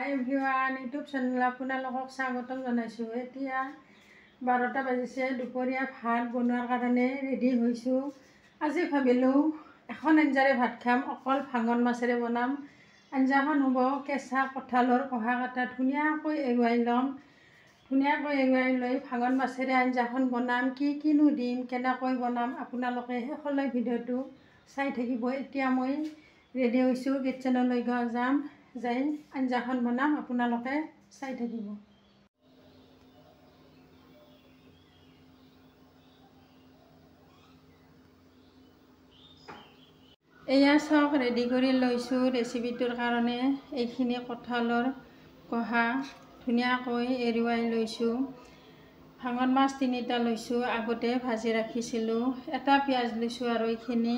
হাই everyone, YouTube channel আপোনালোকক স্বাগতম জনাইছোঁ। এতিয়া 12টা বাজিছে, দুপৰীয়া ভাত বনোৱাৰ কাৰণে ৰেডি হৈছোঁ। আজি ভাবিলোঁ এখন আঞ্জাৰে ভাত খাম, অকল ভাঙন মাছেৰে বনাম। আঞ্জাখন হ'ব কেঁচা কঁঠালৰ কহা কাটা ধুনীয়াকৈ এৰুৱাই ল'ম। ধুনীয়াকৈ এৰুৱাই লৈ ভাঙন মাছেৰে আঞ্জাখন বনাম। কিনো দিম, কেনেকৈ বনাম, আপোনালোকে শেষলৈ ভিডিঅ'টো চাই থাকিব। এতিয়া মই ৰেডি হৈছোঁ, কিটচেনলৈ যাম, যাই আঞ্জাখন বনাম, আপোনালোকে চাই থাকিব। এয়া চাওক, ৰেডি কৰি লৈছোঁ ৰেচিপিটোৰ কাৰণে। এইখিনি কঁঠালৰ কহা ধুনীয়াকৈ এৰুৱাই লৈছোঁ। ভাঙন মাছ 3টা লৈছোঁ, আগতে ভাজি ৰাখিছিলোঁ। এটা পিঁয়াজ লৈছোঁ আৰু এইখিনি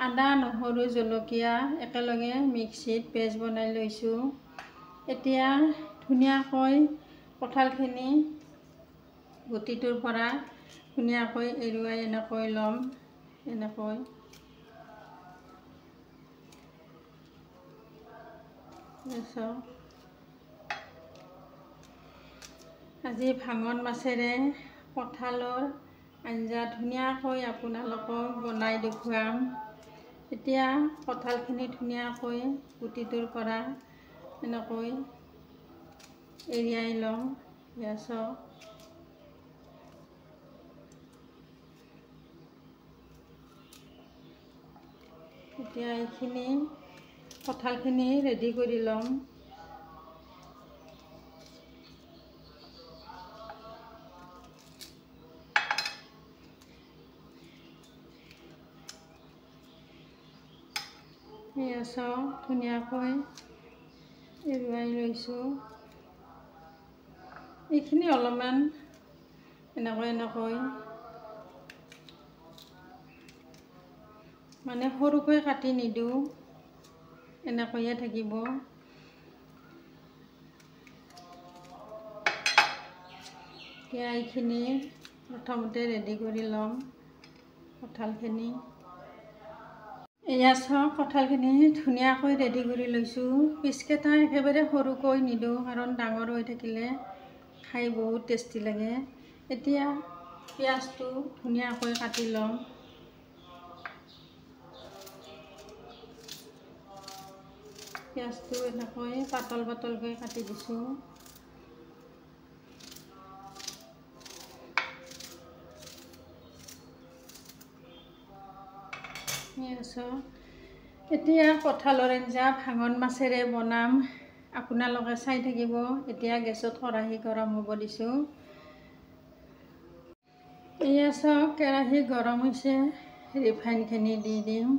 আদা, নহৰু, জলকীয়া একেলগে মিক্সিত পেষ্ট বনাই লৈছোঁ। এতিয়া ধুনীয়াকৈ কঁঠালখিনি গুটিটোৰ পৰা ধুনীয়াকৈ এৰুৱাই এনেকৈ ল'ম। এনেকৈ আজি ভাঙন মাছেৰে কঁঠালৰ আঞ্জা ধুনীয়াকৈ আপোনালোকক বনাই দেখুৱাম। এতিয়া কঁঠালখিনি ধুনীয়াকৈ গুটিটোৰ পৰা এনেকৈ এৰিয়াই লওঁ। এতিয়া এইখিনি কঁঠালখিনি ৰেডি কৰি ল'ম। এয়া চাওক, ধুনীয়াকৈ এৰুৱাই লৈছোঁ। এইখিনি অলপমান এনেকৈ মানে সৰুকৈ কাটি নিদিওঁ, এনেকৈয়ে থাকিব। এতিয়া এইখিনি প্ৰথমতে ৰেডি কৰি ল'ম কঁঠালখিনি। এয়া চাওক, কঁঠালখিনি ধুনীয়াকৈ ৰেডি কৰি লৈছোঁ। পিচকেইটা একেবাৰে সৰুকৈ নিদিওঁ, কাৰণ ডাঙৰ হৈ থাকিলে খাই বহুত টেষ্টি লাগে। এতিয়া পিঁয়াজটো ধুনীয়াকৈ কাটি ল'ম। পিঁয়াজটো এনেকৈ পাতলকৈ কাটি দিছোঁ। এতিয়া কঁঠালৰ আঞ্জা ভাঙন মাছেৰে বনাম, আপোনালোকে চাই থাকিব। এতিয়া গেছত কেৰাহী গৰম হ'ব দিছোঁ। এয়া চাওক, কেৰাহী গৰম হৈছে, ৰিফাইনখিনি দি দিম।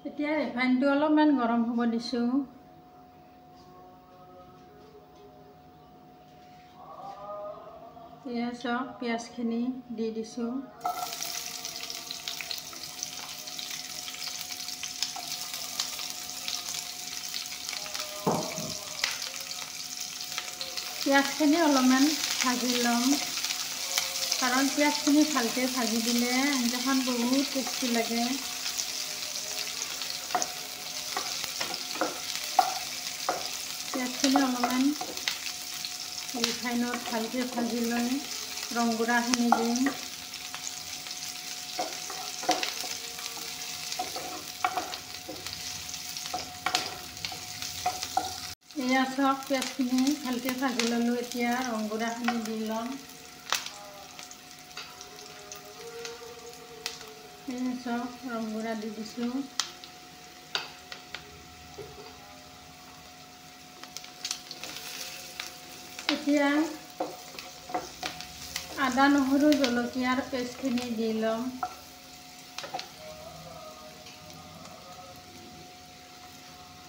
এতিয়া ৰিফাইনটো অলপমান গৰম হ'ব দিছোঁ। এয়া চাওক, পিঁয়াজখিনি দি দিছোঁ। পিঁয়াজখিনি অলপমান ভাজি ল'ম, কাৰণ পিঁয়াজখিনি ভালকৈ ভাজি দিলে আঞ্জাখন বহুত টেষ্টি লাগে। পিঁয়াজখিনি অলপমান ৰিফাইনত ভালকৈ ভাজি লৈ ৰংগুড়াখিনি দিম। এয়া চাওক, পিঁয়াজখিনি ভালকৈ ভাজি ল'লোঁ। এতিয়া ৰংগুড়াখিনি দি ল'ম। এয়া চাওক, ৰংগুড়া দি দিছোঁ। এতিয়া আদা, নহৰু, জলকীয়াৰ পেষ্টখিনি দি ল'ম।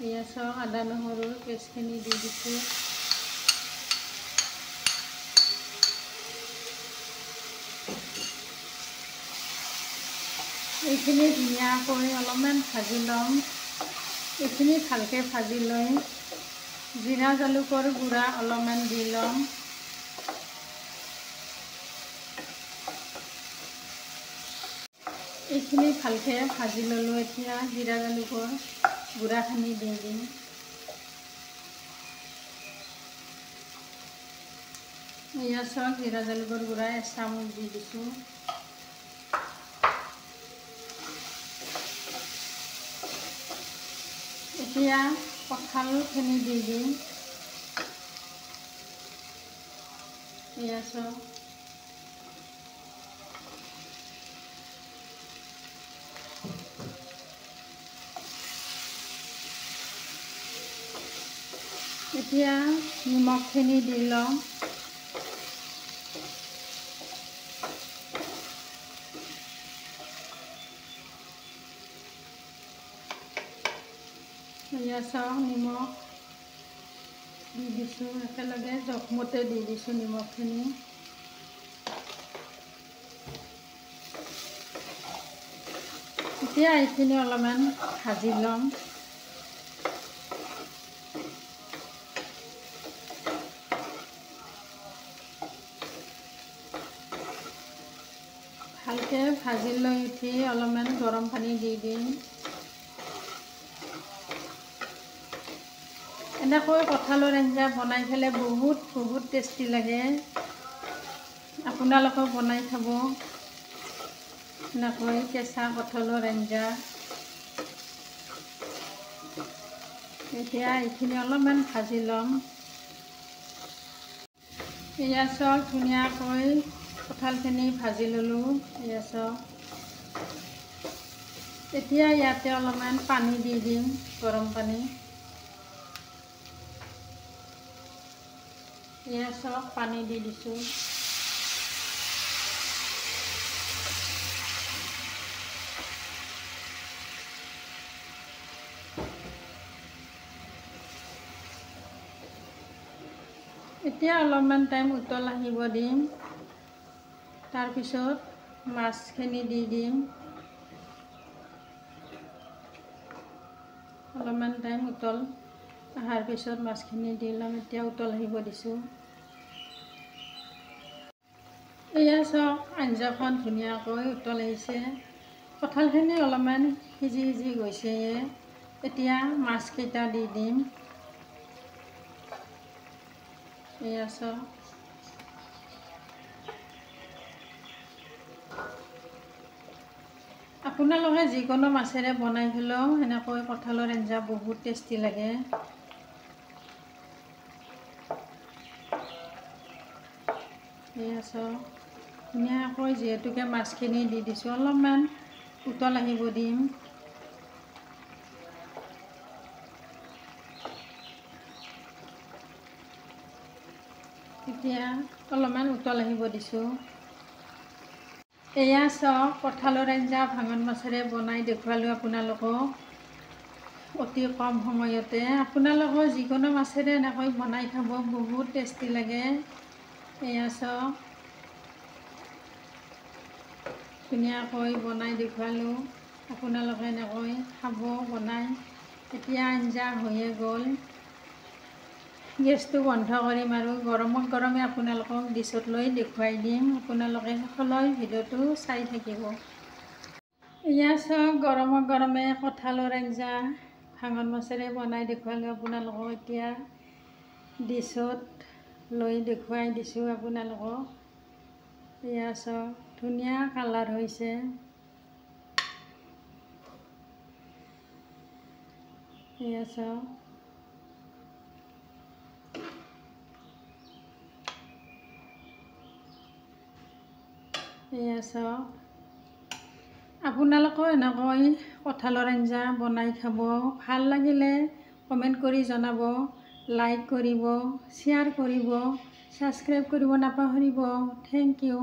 এয়া চাওক, আদা নহৰুৰ পেষ্টখিনি দি দিছোঁ। এইখিনি ধুনীয়াকৈ অলপমান ভাজি ল'ম। এইখিনি ভালকৈ ভাজি লৈ জিৰা জালুকৰ গুড়া অলপমান দি ল'ম। এইখিনি ভালকৈ ভাজি ল'লোঁ। এতিয়া জিৰা জালুকৰ গুড়াখিনি দি দিম। এয়া চাওক জিৰা জালুকৰ গুড়া 1 চামুচ দি দিছোঁ। এতিয়া কঁঠালখিনি দি দিম। এয়া চাওক এতিয়া নিমখখিনি দি লওঁ। এয়া চাওক নিমখ দি দিছোঁ, একেলগে জোখমতে দি দিছোঁ নিমখখিনি। এতিয়া এইখিনি অলপমান ভাজি ল'ম। ভালকৈ ভাজি লৈ উঠি অলপমান গৰম পানী দি দিম। এনেকৈ কঁঠালৰ আঞ্জা বনাই পেলাই বহুত টেষ্টি লাগে। আপোনালোকেও বনাই খাব এনেকৈ কেঁচা কঁঠালৰ আঞ্জা। এতিয়া এইখিনি অলপমান ভাজি ল'ম। এয়া চাওক ধুনীয়াকৈ কঁঠালখিনি ভাজি ল'লোঁ। এয়া চাওক এতিয়া ইয়াতে অলপমান পানী দি দিম, গৰম পানী। এয়া চাওক পানী দি দিছোঁ। এতিয়া অলপমান টাইম উতল আহিব দিম। তাৰপিছত মাছখিনি দি দিম। অলপমান টাইম উতল অহাৰ পিছত মাছখিনি দি ল'ম। এতিয়া উতল আহিব দিছোঁ। এয়া চাওক আঞ্জাখন ধুনীয়াকৈ উতল আহিছে। কঁঠালখিনি অলপমান সিজি গৈছে। এতিয়া মাছকেইটা দি দিম। এয়া চাওক আপোনালোকে যিকোনো মাছেৰে বনাই পেলাইও এনেকৈ কঁঠালৰ আঞ্জা বহুত টেষ্টি লাগে। এয়া চাওক ধুনীয়াকৈ যিহেতুকে মাছখিনি দি দিছোঁ, অলপমান উতল আহিব দিম। এতিয়া অলপমান উতল আহিব দিছোঁ। এয়া চাওক কঁঠালৰ আঞ্জা ভাঙন মাছেৰে বনাই দেখুৱালোঁ আপোনালোকক অতি কম সময়তে। আপোনালোকৰ যিকোনো মাছেৰে এনেকৈ বনাই খাব, বহুত টেষ্টি লাগে। এয়া চাওক ধুনীয়াকৈ বনাই দেখুৱালোঁ, আপোনালোকে এনেকৈ খাব বনাই। এতিয়া আঞ্জা হৈয়ে গ'ল। গেছটো বন্ধ কৰিম আৰু গৰমে আপোনালোকক ডিছত লৈ দেখুৱাই দিম। আপোনালোকে শেষলৈ ভিডিঅ'টো চাই থাকিব। এয়া চাওক গৰমে কঁঠালৰ আঞ্জা ভাঙন মাছেৰে বনাই দেখুৱালোঁ আপোনালোকক। এতিয়া ডিছত লৈ দেখুৱাই দিছোঁ আপোনালোকক। এয়া চাওক ধুনীয়া কালাৰ হৈছে। এয়া চাওক এয়া চাওক আপোনালোকেও এনেকৈ কঁঠালৰ আঞ্জা বনাই খাব। ভাল লাগিলে কমেণ্ট কৰি জনাব, লাইক কৰিব, শ্বেয়াৰ কৰিব, ছাবস্ক্ৰাইব কৰিব নাপাহৰিব। Thank U.